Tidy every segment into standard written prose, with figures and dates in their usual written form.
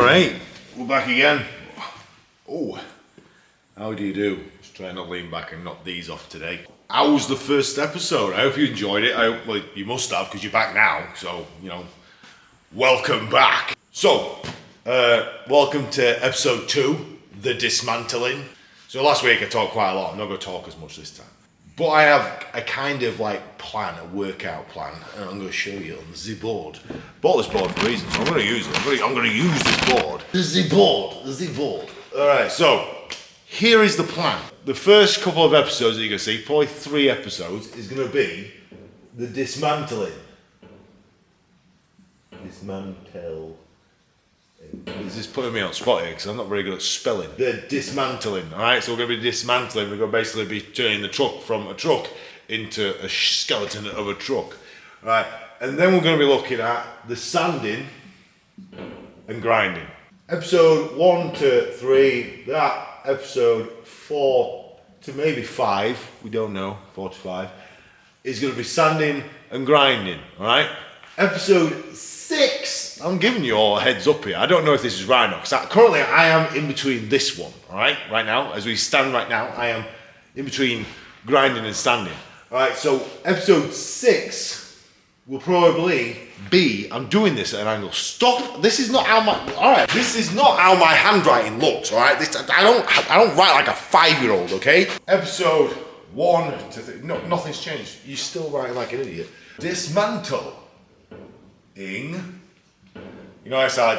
Alright, we're back again. Oh, how do you do? Just trying to lean back and knock these off today. How was the first episode? I hope you enjoyed it. I hope, well, you must have, because you're back now. So, welcome back. So, welcome to episode 2, the dismantling. So last week I talked quite a lot. I'm not going to talk as much this time. But I have a kind of plan, a workout plan, and I'm going to show you on the board. Bought this board for a reason, so I'm going to use it. I'm going to use this board. The board. Alright, so here is the plan. The first couple of episodes that you're going to see, probably 3 episodes, is going to be the dismantling. Dismantle. This is putting me on spot here because I'm not very good at spelling. The dismantling, alright? So we're going to be dismantling. We're going to basically be turning the truck from a truck into a skeleton of a truck. Alright, and then we're going to be looking at the sanding and grinding. Episode 1 to 3, that episode 4 to maybe 5, we don't know, 4 to 5, is going to be sanding and grinding, alright? Episode 6, I'm giving you all a heads up here. I don't know if this is right or not, because currently I am in between this one, alright? Right now, as we stand right now, I am in between grinding and sanding. Alright, so episode 6 will probably be, I'm doing this at an angle. Stop, this is not how this is not how my handwriting looks, alright? I don't write like a 5-year-old, okay? Episode 1 to 3, no, nothing's changed. You're still writing like an idiot. Dismantle. I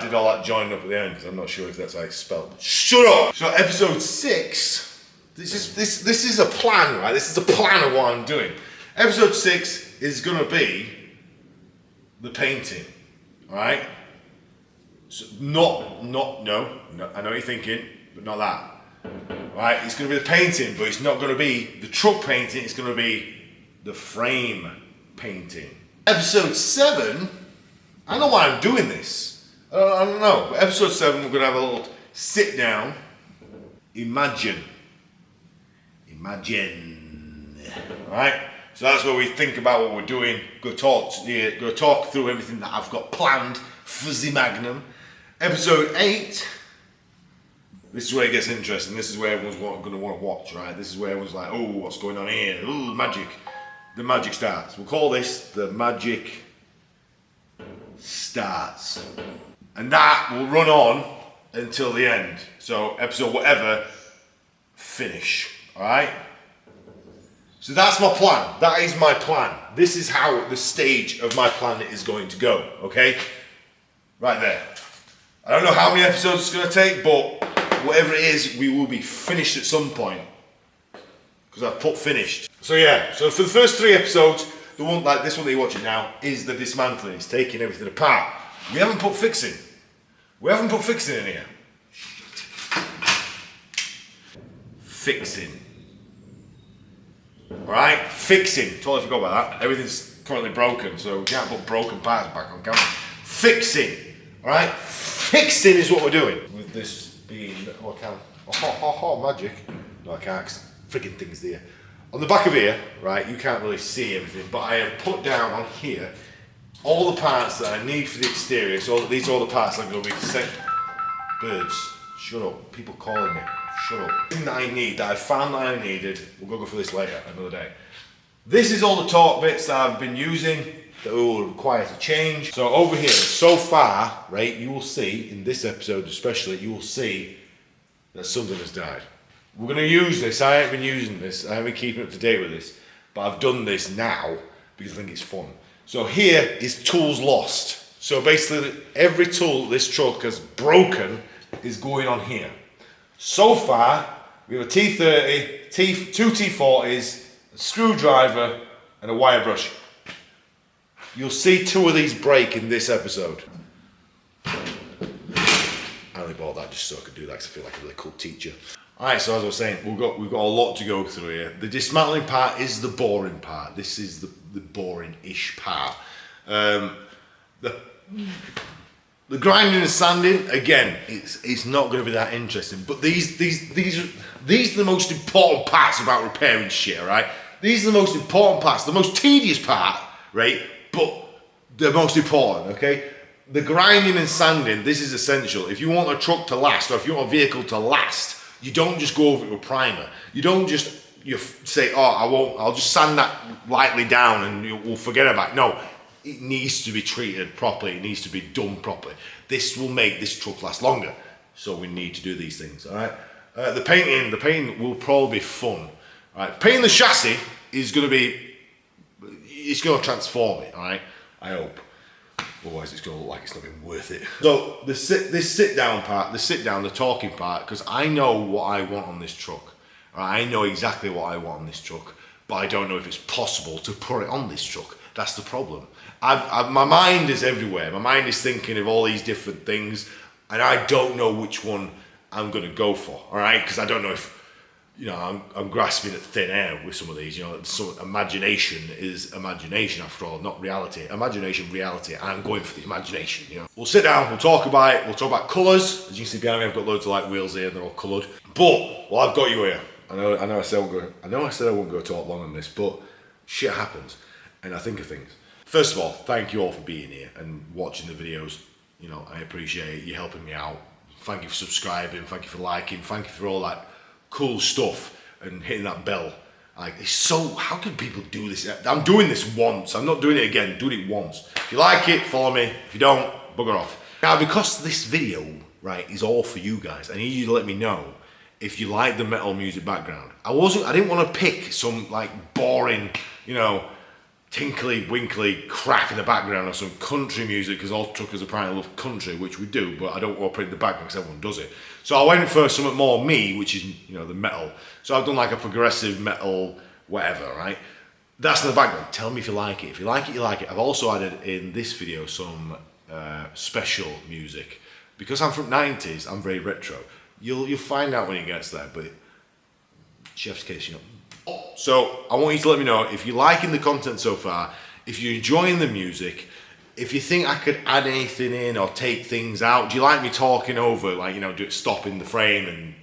did all that joining up at the end because I'm not sure if that's how it's spelled. Shut up! So episode 6, this is a plan, right? This is a plan of what I'm doing. Episode 6 is gonna be the painting, alright? So no, I know what you're thinking, but not that. Right? It's gonna be the painting, but it's not gonna be the truck painting, it's gonna be the frame painting. Episode 7, I don't know why I'm doing this. I don't know. But episode 7, we're going to have a little sit down. Imagine. Alright? So that's where we think about what we're doing. Go talk through everything that I've got planned for the magnum. Episode 8. This is where it gets interesting. This is where everyone's going to want to watch, right? This is where everyone's like, oh, what's going on here? Oh, magic. The magic starts. We'll call this the magic starts. And that will run on until the end. So episode whatever, finish. Alright? So that's my plan. That is my plan. This is how the stage of my plan is going to go. Okay? Right there. I don't know how many episodes it's going to take, but whatever it is, we will be finished at some point. Because I've put finished. So yeah, so for the first 3 episodes, the one like this one that you're watching now is the dismantling. It's taking everything apart. We haven't put fixing. We haven't put fixing in here. Fixing. Alright? Fixing. Totally forgot about that. Everything's currently broken, so we can't put broken parts back on camera. Fixing. Alright? Fixing is what we're doing. With this being, oh I can't. Magic. No I can't, because freaking thing's there. On the back of here, right, you can't really see everything, but I have put down on here all the parts that I need for the exterior. So these are all the parts I'm going to be set. Birds, shut up. People calling me, shut up. Everything that I need, that I found that I needed, we'll go for this later, another day. This is all the torque bits that I've been using that will require to change. So over here, so far, right, you will see, in this episode especially, you will see that something has died. We're going to use this. I haven't been using this. I haven't been keeping up to date with this. But I've done this now because I think it's fun. So here is tools lost. So basically every tool this truck has broken is going on here. So far we have a T30, 2 T40s, a screwdriver and a wire brush. You'll see 2 of these break in this episode. I only bought that just so I could do that because I feel like a really cool teacher. Alright, so as I was saying, we've got a lot to go through here. The dismantling part is the boring part. This is the boring-ish part. The grinding and sanding, again, it's not going to be that interesting. But these are the most important parts about repairing shit, right? These are the most important parts, the most tedious part, right? But the most important, okay? the grinding and sanding, this is essential. If you want a truck to last, or if you want a vehicle to last, you don't just go over it with primer. You don't just say, oh, I'll just sand that lightly down and we'll forget about it. No, it needs to be treated properly. It needs to be done properly. This will make this truck last longer. So we need to do these things, all right? The painting will probably be fun. All right, painting the chassis is going to be, it's going to transform it, all right? I hope. Otherwise it's going to look like it's not been worth it. So this sit down part, the talking part, because I know what I want on this truck. All right? I know exactly what I want on this truck, but I don't know if it's possible to put it on this truck. That's the problem. My mind is everywhere. My mind is thinking of all these different things, and I don't know which one I'm going to go for, all right? Because I don't know if, you know, I'm grasping at thin air with some of these. You know, some imagination is imagination after all, not reality. Imagination, reality. I'm going for the imagination. You know, we'll sit down. We'll talk about it. We'll talk about colours. As you can see behind me, I've got loads of like wheels here. And they're all coloured. But well, I've got you here. I know. I said I won't go talk long on this, but shit happens, and I think of things. First of all, thank you all for being here and watching the videos. You know, I appreciate you helping me out. Thank you for subscribing. Thank you for liking. Thank you for all that cool stuff and hitting that bell. Like, it's so, how can people do this? I'm doing this once. I'm not doing it again. Doing it once. If you like it, follow me. If you don't, bugger off. Now, because this video, right, is all for you guys, I need you to let me know if you like the metal music background. I didn't want to pick some like boring, you know, tinkly winkly crap in the background or some country music, because all truckers apparently love country, which we do, but I don't want to put it in the background because everyone does it. So I went for something more me, which is, you know, the metal. So I've done like a progressive metal whatever, right? That's in the background. Tell me if you like it. If you like it, you like it. I've also added in this video some special music. Because I'm from 90s, I'm very retro. You'll find out when it gets there, but chef's kiss, you know. So I want you to let me know if you're liking the content so far, if you're enjoying the music, if you think I could add anything in or take things out. Do you like me talking over, like, you know, stopping the frame and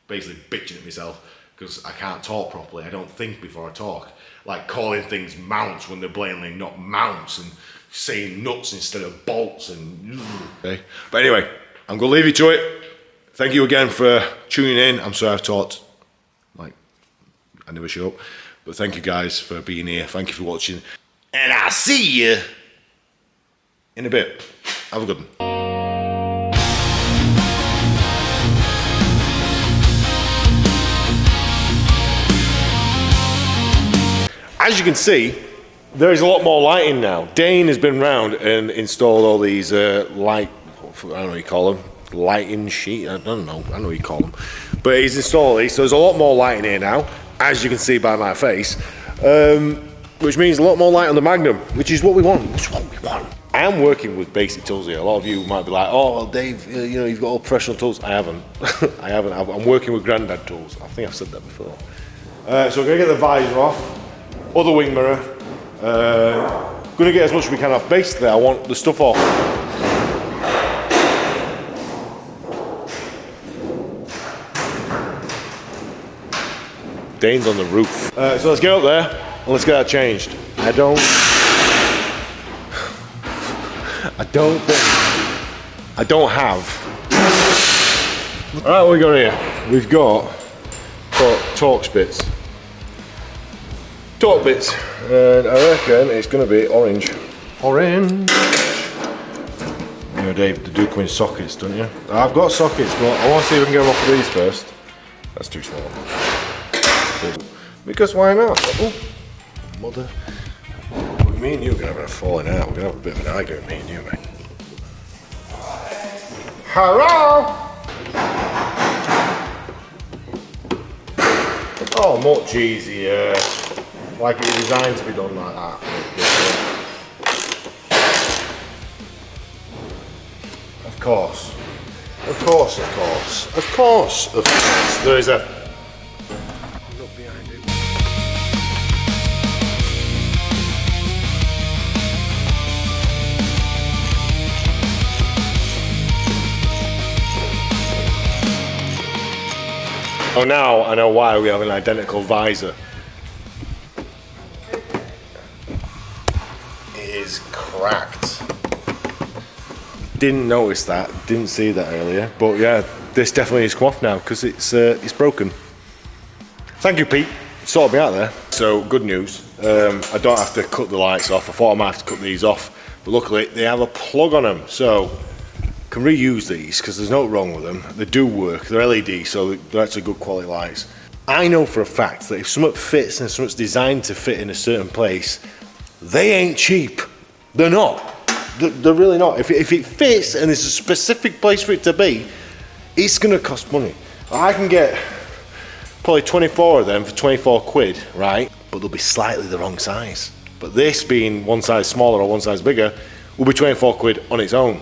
basically bitching at myself because I can't talk properly? I don't think before I talk. Like calling things mounts when they're blatantly not mounts, and saying nuts instead of bolts and... Okay. But anyway, I'm going to leave you to it. Thank you again for tuning in. I'm sorry I've talked like I never show up, but thank you guys for being here. Thank you for watching, and I'll see you in a bit. Have a good one. As you can see, there is a lot more lighting now. Dane has been round and installed all these light, I don't know what you call them, lighting sheet, I don't know what you call them, but he's installed these, so there's a lot more lighting here now, as you can see by my face, which means a lot more light on the Magnum, which is what we want. I am working with basic tools here. A lot of you might be like, oh, well, Dave, you know, you've got all professional tools. I haven't. I'm working with granddad tools. I think I've said that before. So we're gonna get the visor off, other wing mirror, gonna get as much as we can off. Basically, I want the stuff off. Dane's on the roof. So let's get up there and let's get that changed. I don't have. All right, what we got here? We've got torque bits. Torque bits, and I reckon it's going to be orange. Orange. You know, Dave, the do come in sockets, don't you? I've got sockets, but I want to see if we can get them off of these first. That's too small. Because why not? Oh, mother. Me and you are going to have a falling out. We're going to have a bit of an argument, me and you, mate. Hello? Oh, much easier. Like it was designed to be done like that. Of course. Of course, of course. Of course, of course. There is a... Look behind it. Oh, now I know why we have an identical visor. It is cracked. didn't notice that, didn't see that earlier, but yeah, this definitely is come off now because it's broken. Thank you, Pete. Sorted me out there. So good news. I don't have to cut the lights off. I thought I might have to cut these off, but luckily they have a plug on them, so I can reuse these because there's no wrong with them. They do work. They're LED, so they're actually good quality lights. I know for a fact that if something fits and something's designed to fit in a certain place, they ain't cheap. They're not. They're really not. If it fits and there's a specific place for it to be, it's gonna cost money. I can get probably 24 of them for 24 quid, right? But they'll be slightly the wrong size. But this being one size smaller or one size bigger will be 24 quid on its own.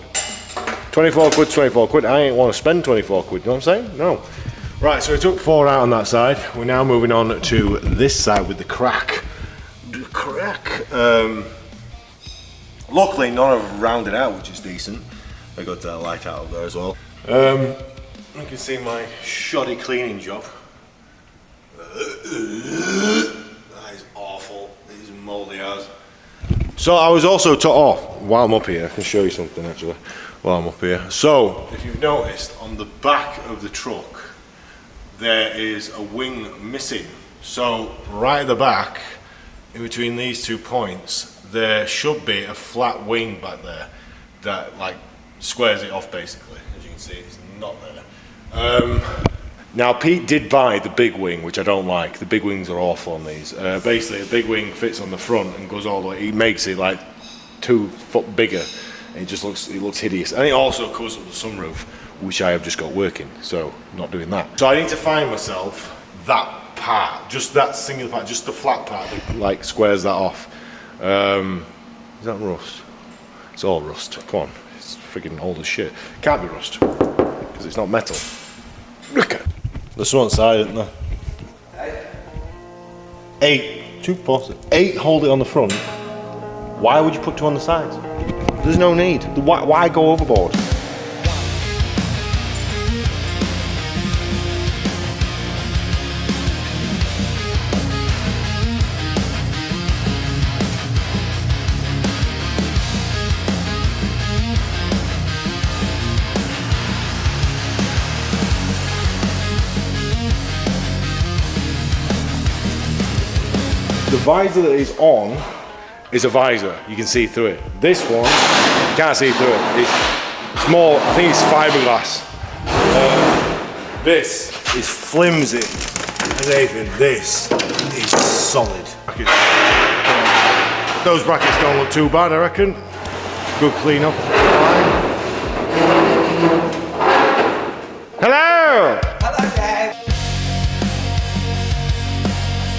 24 quid, 24 quid. I ain't want to spend 24 quid, you know what I'm saying? No. Right, so we took 4 out on that side. We're now moving on to this side with the crack. The crack. Luckily, none of them rounded out, which is decent. I got that light out of there as well. You can see my shoddy cleaning job. That is awful. These mouldy as. So I was also while I'm up here, I can show you something actually. While I'm up here. So if you've noticed, on the back of the truck, there is a wing missing. So right at the back, in between these 2 points, there should be a flat wing back there that like squares it off basically. As you can see, it's not there. Now Pete did buy the big wing, which I don't like. The big wings are awful on these. Basically, a big wing fits on the front and goes all the way. He makes it like 2 foot bigger. And it looks hideous. And it also covers up the sunroof, which I have just got working. So not doing that. So I need to find myself that part, just that singular part, just the flat part that like squares that off. Is that rust? It's all rust. Come on, it's freaking old as shit. Can't be rust because it's not metal. Look at. There's one side, isn't there? 8, 2, 4, 8. Hold it on the front. Why would you put 2 on the sides? There's no need. Why go overboard? The visor that is on is a visor. You can see through it. This one, you can't see through it. It's more, I think it's fiberglass. This is flimsy as anything. This is solid. Those brackets don't look too bad, I reckon. Good clean up. Hello!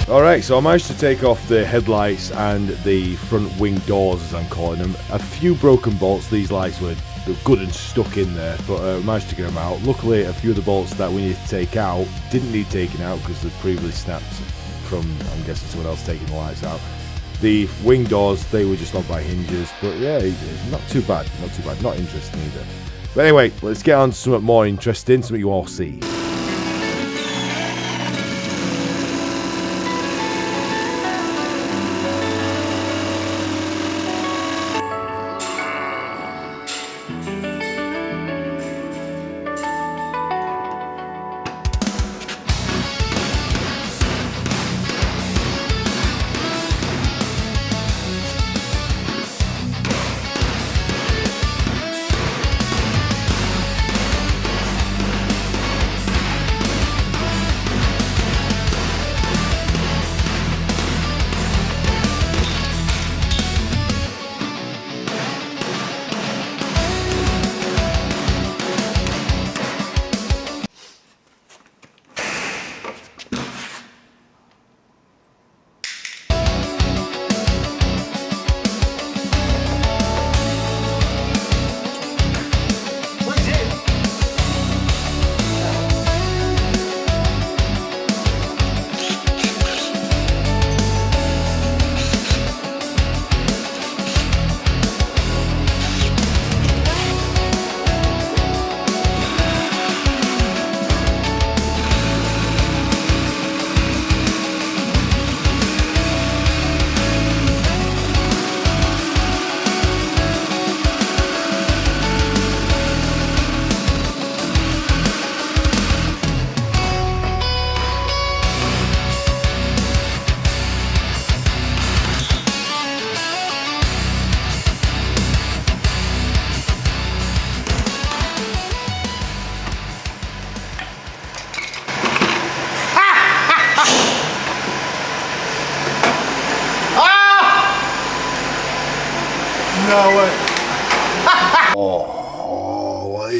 Alright, so I managed to take off the headlights and the front wing doors, as I'm calling them. A few broken bolts. These lights were good and stuck in there, but I managed to get them out. Luckily, a few of the bolts that we needed to take out didn't need taking out because they'd previously snapped from, I'm guessing, someone else taking the lights out. The wing doors, they were just on by hinges, but yeah, not too bad, not interesting either. But anyway, let's get on to something more interesting, something you all see.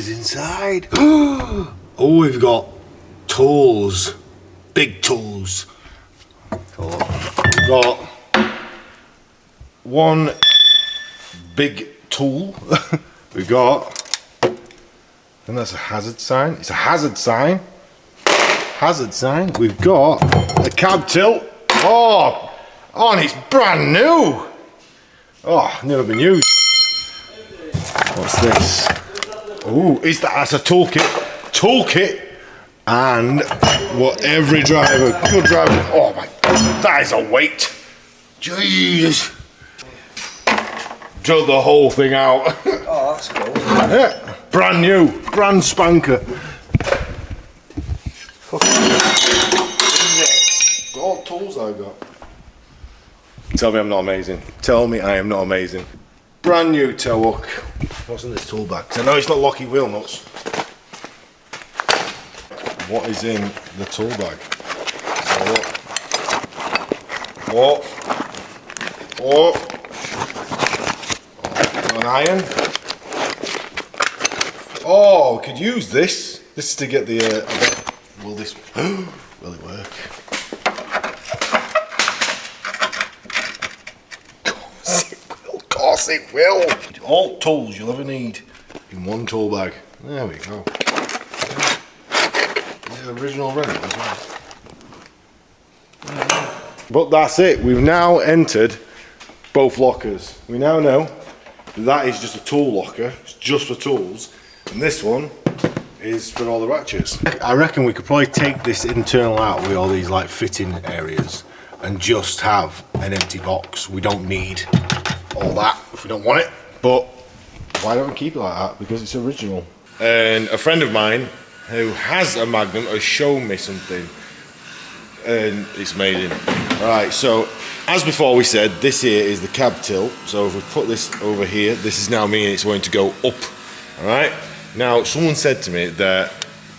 is inside. Oh, we've got tools. Big tools. We've got one big tool. We've got, and that's a hazard sign. It's a hazard sign. Hazard sign. We've got a cab tilt. Oh, and it's brand new. Oh, never been used. What's this? Oh, that's a toolkit. Toolkit. And what every driver, good driver, oh my God, that is a weight. Jesus. Drilled the whole thing out. Oh, that's cool. Yeah, brand new, brand spanker. All tools I've got. Tell me I'm not amazing. Tell me I am not amazing. Brand new tow hook. What's in this tool bag? 'Cause I know it's not Lockheed wheel nuts. What is in the tool bag? Oh. An iron. Oh, we could use this. This is to get the. Will this? Will it work? Of course it will. All tools you'll ever need in one tool bag. There we go. The original rental as well. But that's it. We've now entered both lockers. We now know that is just a tool locker. It's just for tools. And this one is for all the ratchets. I reckon we could probably take this internal out with all these like fitting areas and just have an empty box. We don't need all that if we don't want it. But why don't we keep it like that? Because it's original. And a friend of mine who has a Magnum has shown me something, and it's amazing. Right, so as before we said, this here is the cab tilt. So if we put this over here, this is now meaning it's going to go up. All right. Now someone said to me that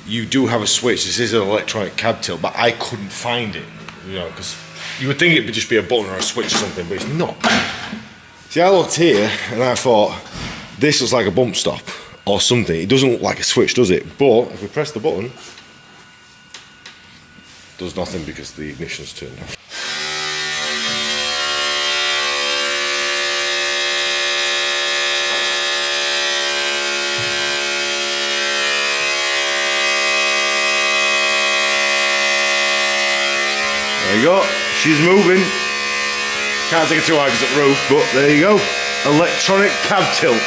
you do have a switch. This is an electronic cab tilt, but I couldn't find it. You know, because you would think it would just be a button or a switch or something, but it's not. See, I looked here and I thought this looks like a bump stop or something. It doesn't look like a switch, does it? But if we press the button, it does nothing because the ignition's turned off. There you go. She's moving. Can't take it too high because it's roof, but there you go. Electronic cab tilt.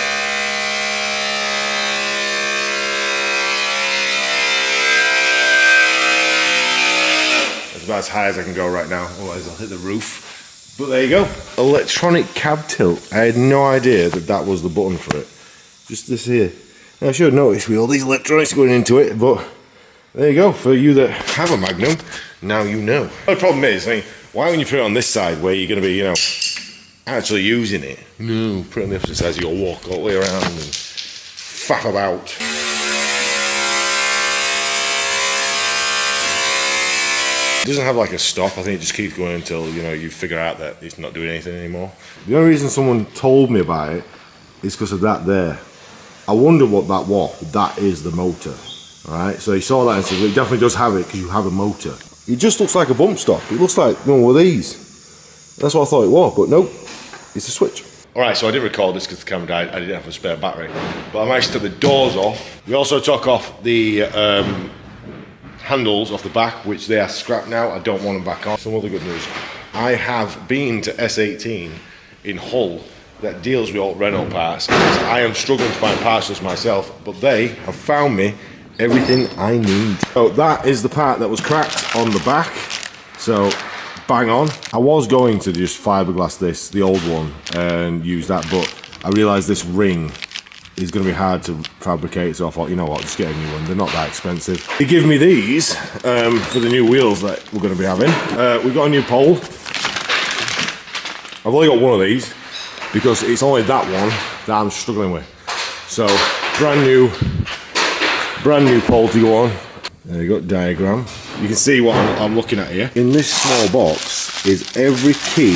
About as high as I can go right now, otherwise I'll hit the roof. But there you go, electronic cab tilt. I had no idea that that was the button for it. Just this here. Now, I should have noticed with all these electronics going into it, but there you go. For you that have a Magnum, now you know. The problem is, I mean, why when you put it on this side where you're going to be, you know, actually using it? No, put it on the opposite side, so you'll walk all the way around and faff about. It doesn't have like a stop. I think it just keeps going until, you know, you figure out that it's not doing anything anymore. The only reason someone told me about it is because of that there. I wonder what that was. That is the motor. Alright, so he saw that and said, well, it definitely does have it because you have a motor. It just looks like a bump stop. It looks like one of these. That's what I thought it was, but nope, it's a switch. Alright, so I didn't record this because the camera died. I didn't have a spare battery. But I managed to take the doors off. We also took off the handles off the back, which they are scrapped now. I don't want them back on. Some other good news. I have been to S18 in Hull that deals with all Renault parts. I am struggling to find parts just myself, but they have found me everything I need. So that is the part that was cracked on the back. So bang on. I was going to just fiberglass this, the old one, and use that, but I realised this ring is going to be hard to fabricate, so I thought, you know what, just get a new one. They're not that expensive. They give me these for the new wheels that we're going to be having. We've got a new pole. I've only got one of these because it's only that one that I'm struggling with. So brand new pole to go on. There you go, diagram. You can see what I'm looking at here. In this small box is every key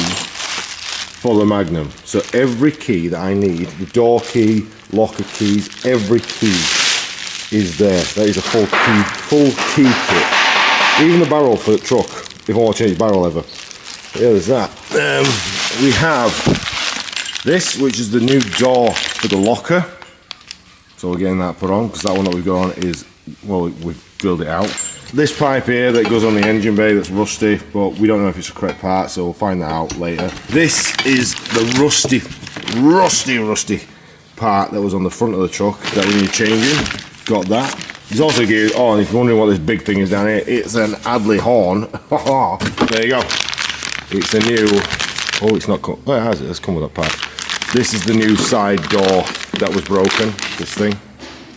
for the Magnum. So every key that I need, the door key, locker keys, every key is there. That is a full key kit. Even the barrel for the truck, if I want to change the barrel ever. Yeah, there's that. We have this, which is the new door for the locker. So we're getting that put on, because that one that we've got on is, well, we've drilled it out. This pipe here that goes on the engine bay that's rusty, but we don't know if it's the correct part, so we'll find that out later. This is the rusty part that was on the front of the truck that we need changing. Got that. There's also geared on, if you're wondering what this big thing is down here, it's an Adley horn. There you go. It's a new, oh, it's not, oh, it has it, let's come with that part. This is the new side door that was broken, this thing,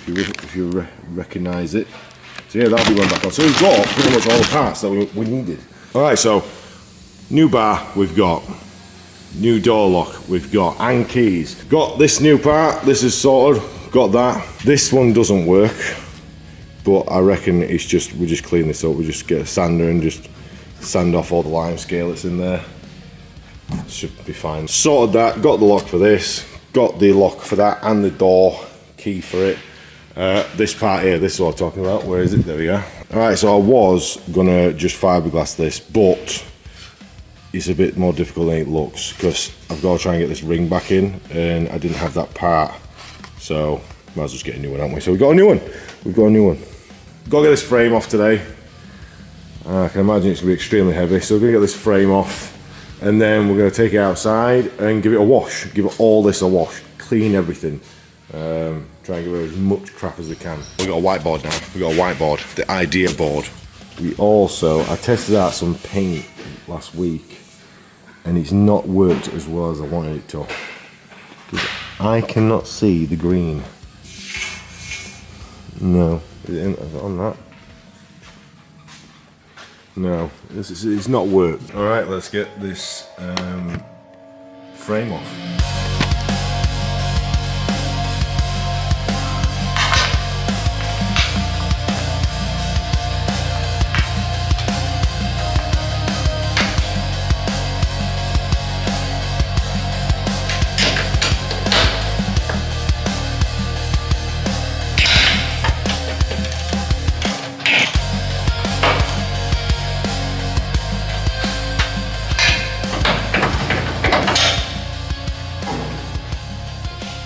if you recognise it. So yeah, that'll be going back on. So we've got pretty much all the parts that we needed. Alright, so new bar we've got, new door lock we've got, and keys. Got this new part, this is sorted, got that. This one doesn't work, but I reckon it's just, we just clean this up, we just get a sander and just sand off all the lime scale that's in there. Should be fine. Sorted that, got the lock for this, got the lock for that and the door key for it. This part here, this is what I'm talking about. Where is it? There we go. Alright, so I was gonna just fiberglass this, but it's a bit more difficult than it looks, because I've got to try and get this ring back in, and I didn't have that part, so might as well just get a new one, haven't we? So we've got a new one. We've got a new one. Got to get this frame off today. I can imagine it's gonna be extremely heavy, so we're gonna get this frame off, and then we're gonna take it outside and give it a wash. Give it all this a wash. Clean everything. Try and get rid of as much crap as we can. We've got a whiteboard now. We've got a whiteboard, the idea board. We also, I tested out some paint last week, and it's not worked as well as I wanted it to. I cannot see the green. No, is it on that? No, it's not worked. All right, let's get this frame off.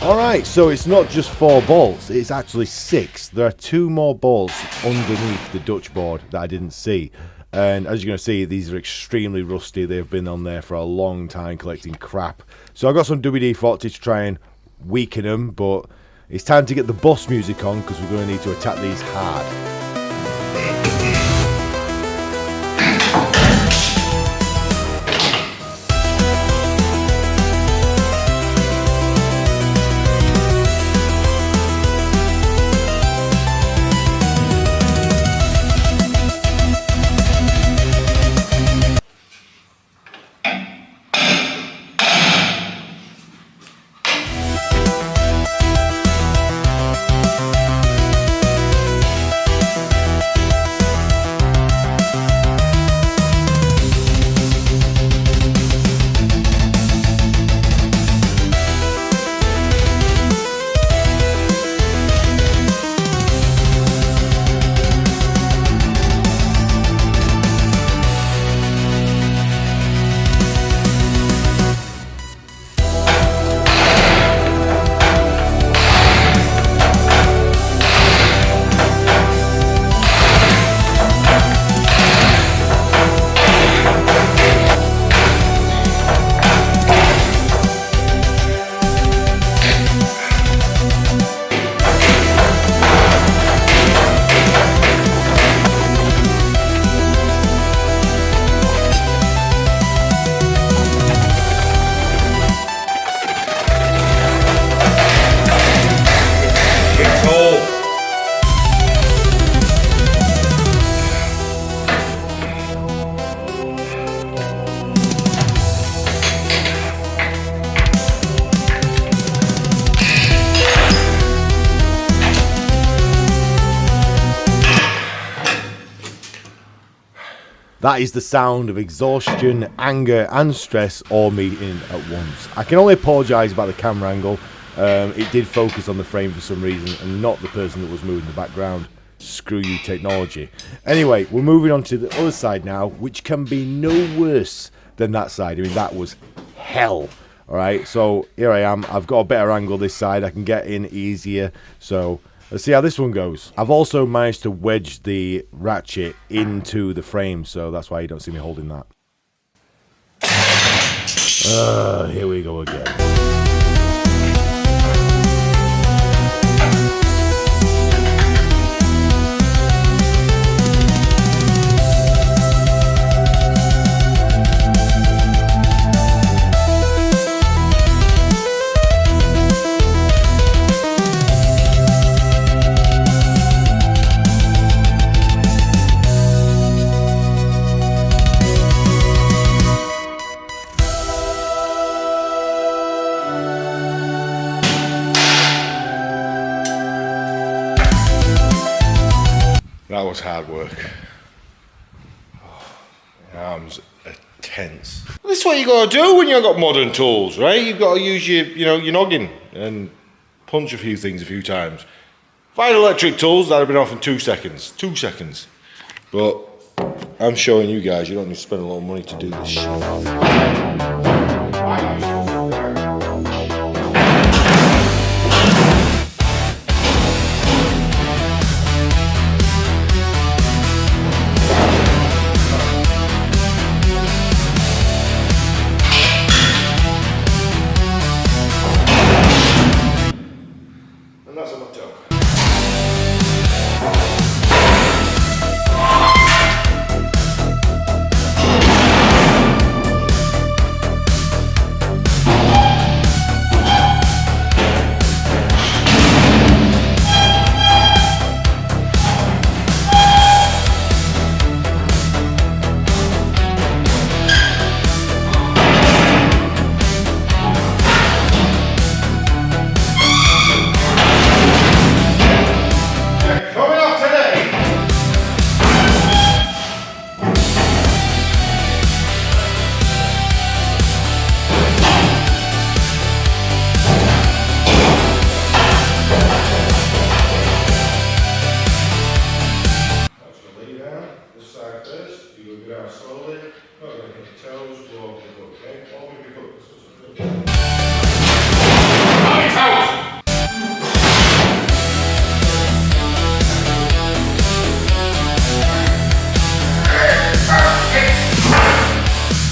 Alright, so it's not just 4 bolts, it's actually 6. There are 2 more bolts underneath the Dutch board that I didn't see. And as you're going to see, these are extremely rusty. They've been on there for a long time collecting crap. So I got some WD-40 to try and weaken them, but it's time to get the boss music on, because we're going to need to attack these hard. That is the sound of exhaustion, anger and stress all meeting at once. I can only apologise about the camera angle. it did focus on the frame for some reason and not the person that was moving the background. Screw you, technology. Anyway, we're moving on to the other side now, which can be no worse than that side. I mean, that was hell. Alright, so here I am. I've got a better angle this side. I can get in easier. So let's see how this one goes. I've also managed to wedge the ratchet into the frame, so that's why you don't see me holding that. Here we go again. That was hard work. My arms are tense. This is what you gotta do when you've got modern tools, right? You've got to use your noggin and punch a few things a few times. If I had electric tools, that'd have been off in 2 seconds. 2 seconds. But I'm showing you guys, you don't need to spend a lot of money to do this shit.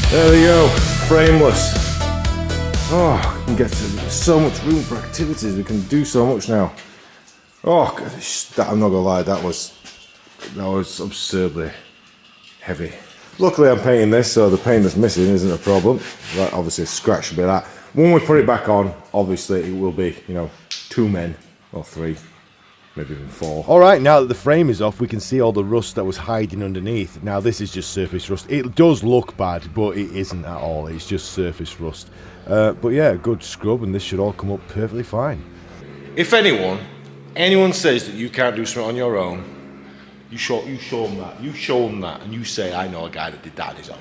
There we go, frameless. Oh, we can get to so much room for activities. We can do so much now. Oh, God, I'm not gonna lie, that was absurdly heavy. Luckily, I'm painting this, so the paint that's missing isn't a problem. That obviously scratch a bit of that. When we put it back on, obviously it will be, 2 men or 3. Maybe even 4. Alright, now that the frame is off, we can see all the rust that was hiding underneath. Now this is just surface rust. It does look bad, but it isn't at all. It's just surface rust. But yeah, good scrub, and this should all come up perfectly fine. If anyone says that you can't do something on your own, you show them that. You show them that, and you say, I know a guy that did that on his own.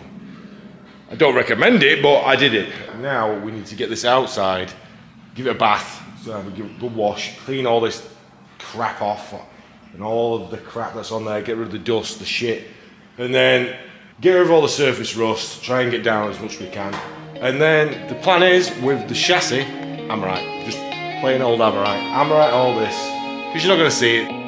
I don't recommend it, but I did it. Now we need to get this outside, give it a bath, so we give it a good wash, clean all this crap off and all of the crap that's on there, get rid of the dust, the shit, and then get rid of all the surface rust, try and get down as much as we can. And then the plan is, with the chassis, Amorite, just plain old Amorite all this, because you're not going to see it.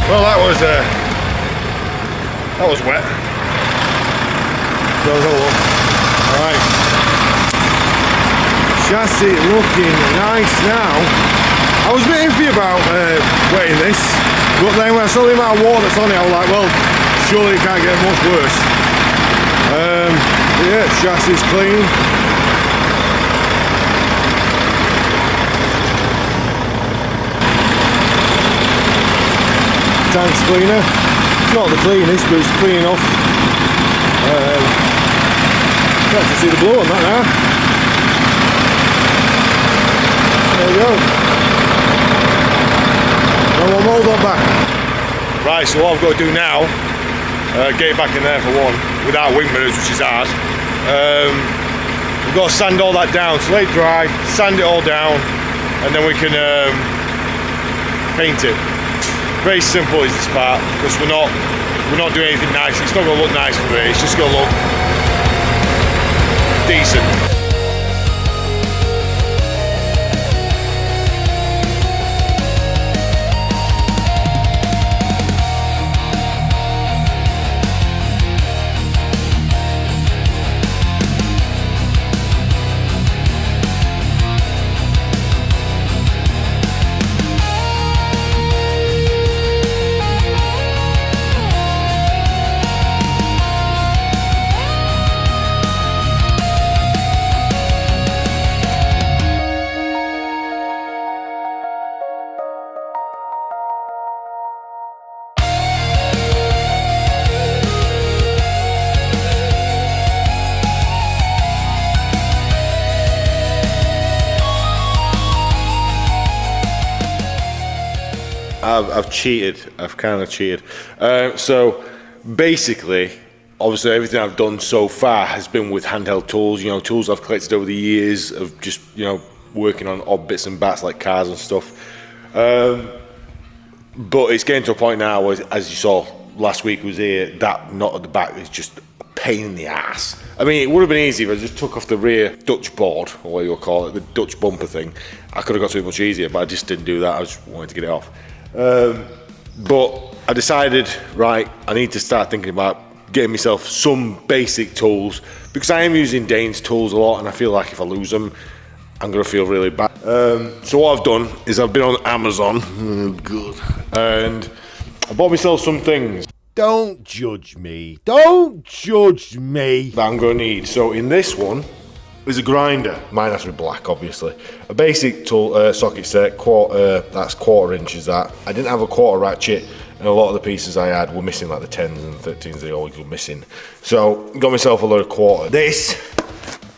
Well, that was wet. So let's have a look. Alright. Chassis looking nice now. I was a bit iffy about wetting this, but then when I saw the amount of water that's on it, I was like, well, surely it can't get much worse. Yeah, chassis is clean. Tank's cleaner. It's not the cleanest, but it's clean enough. I can see the blow on that now. There we go. Now we'll mould that back. Right, so what I've got to do now, get it back in there for one, without wing mirrors, which is hard. We've got to sand all that down, so let it dry, sand it all down, and then we can paint it. Very simple is this part, because we're not doing anything nice. It's not going to look nice for me, it's just going to look decent. I've cheated. I've kind of cheated. So basically, obviously everything I've done so far has been with handheld tools, you know, tools I've collected over the years of just, you know, working on odd bits and bats like cars and stuff. But it's getting to a point now where, as you saw last week was here, that knot at the back is just a pain in the ass. I mean, it would have been easy if I just took off the rear Dutch board, or what you'll call it, the Dutch bumper thing. I could have got to it much easier, but I just didn't do that. I just wanted to get it off. But I decided, right, I need to start thinking about getting myself some basic tools, because I am using Dane's tools a lot, and I feel like if I lose them, I'm going to feel really bad. So what I've done is I've been on Amazon, and I bought myself some things. Don't judge me. Don't judge me. That I'm going to need. So in this one is a grinder. Mine has to be black, obviously. A basic tool socket set, that's 1/4 inches that. I didn't have a quarter ratchet, and a lot of the pieces I had were missing, like the 10s and 13s, they always were missing. So got myself a load of quarter. This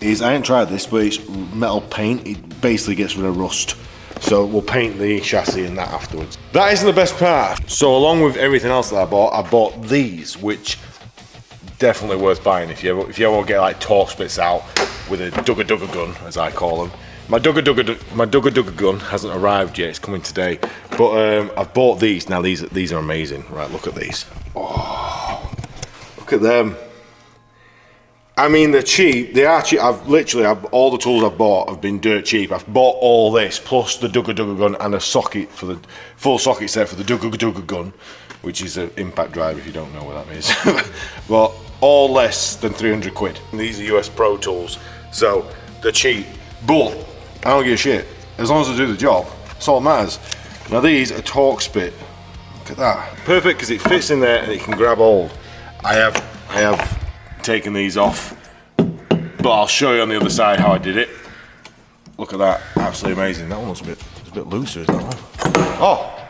is, I ain't tried this, but it's metal paint. It basically gets rid of rust. So we'll paint the chassis and that afterwards. That isn't the best part. So along with everything else that I bought these, which definitely worth buying if you ever want to get like torque splits out with a dugga gun, as I call them. My dugga gun hasn't arrived yet. It's coming today. But I've bought these. Now these are amazing. Right, look at these. Oh, look at them. I mean, they're cheap. They are cheap. All the tools I've bought have been dirt cheap. I've bought all this, plus the dugga gun and a socket for the full socket set for the dugga gun, which is an impact drive if you don't know what that means. But all less than 300 quid. And these are US Pro tools, so they're cheap. But I don't give a shit. As long as I do the job, that's all that matters. Now these are torque spit. Look at that. Perfect, because it fits in there and it can grab hold. I have taken these off, but I'll show you on the other side how I did it. Look at that, absolutely amazing. That one looks a bit looser, is that one? Oh,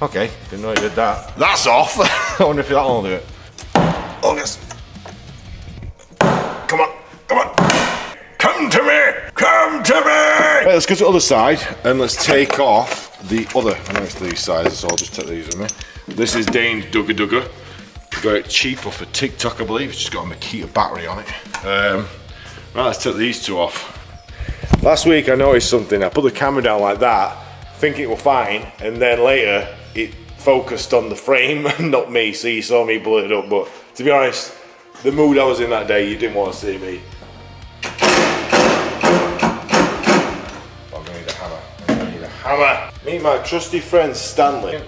okay, didn't know you did that. That's off. I wonder if that one will do it. Oh yes. Come on, come to me, come to me. Right, let's go to the other side and let's take off the other. I know it's these sizes, so I'll just take these with me. This is Dane's dugga. Got it cheap off of TikTok, I believe. It's just got a Makita battery on it. Right, let's take these two off. Last week I noticed something. I put the camera down like that, thinking it was fine, and then later it focused on the frame and not me, so you saw me blow it up. But to be honest, the mood I was in that day, you didn't want to see me. I'm gonna need a hammer. Meet my trusty friend Stanley.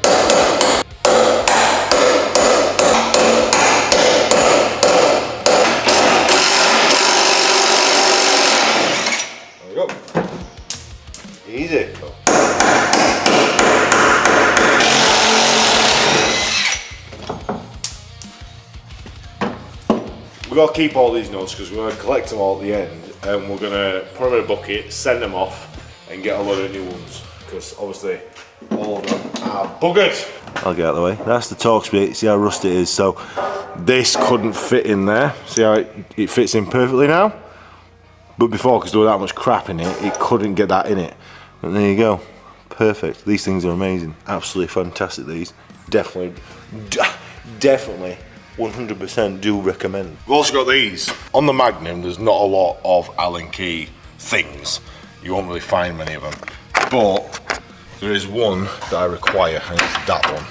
Easy. We've got to keep all these nuts because we're going to collect them all at the end and we're going to put them in a bucket, send them off and get a load of new ones because obviously all of them are buggered. I'll get out of the way. That's the Torx bit. See how rusty it is? So this couldn't fit in there. See how it fits in perfectly now? But before, because there was that much crap in it, it couldn't get that in it. And there you go. Perfect. These things are amazing. Absolutely fantastic, these. Definitely 100% do recommend. We've also got these. On the Magnum, there's not a lot of Allen key things. You won't really find many of them. But there is one that I require, and it's that one.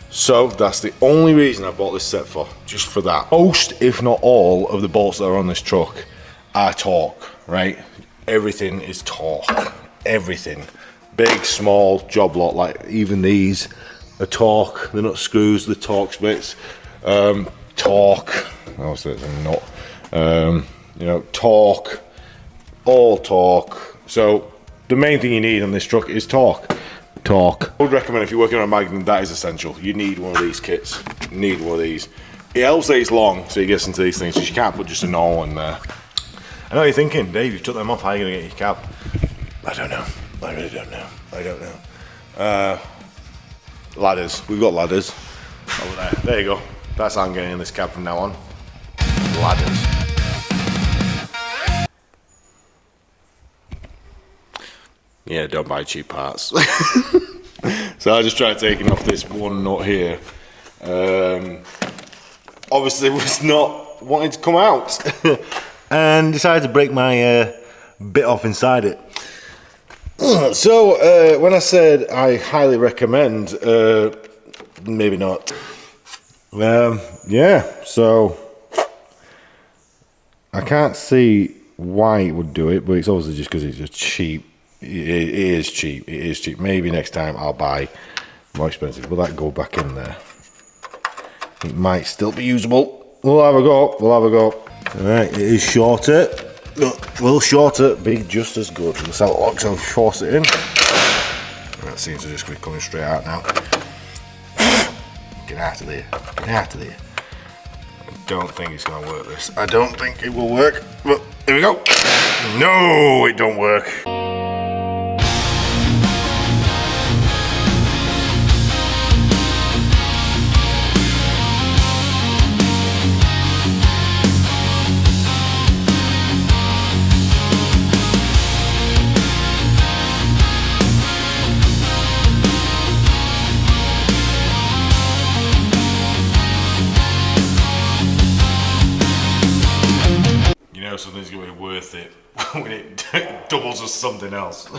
So that's the only reason I bought this set for, just for that. Most, if not all, of the bolts that are on this truck are torque, right? Everything is torque. Everything. Big, small, job lot, like even these are torque. They're not screws, they're Torx bits. Torque, obviously it's a nut. You know, torque, all torque. So the main thing you need on this truck is torque. Torque. I would recommend if you're working on a Magnum, that is essential. You need one of these kits. You need one of these. It helps that it's long, so you get into these things, because you can't put just a normal one there. I know what you're thinking, Dave, you took them off, how are you going to get your cab? I don't know. I really don't know. I don't know. Ladders. We've got ladders. Over there. There you go. That's how I'm getting in this cab from now on. Ladders. Yeah, don't buy cheap parts. So I just tried taking off this one nut here. Obviously was not wanting to come out. And decided to break my bit off inside it. So when I said I highly recommend, maybe not. Yeah, so I can't see why it would do it, but it's obviously just because it's just cheap. It is cheap. It is cheap. Maybe next time I'll buy more expensive. Will that go back in there? It might still be usable. We'll have a go. We'll have a go. All right, it is shorter. Will shorter be just as good? Let's have a look. So force it in. That seems to just be coming straight out now. Get out of there. Get out of there. I don't think it's going to work, this. I don't think it will work. But here we go. No, it don't work. Something's going to be worth it when it doubles as something else.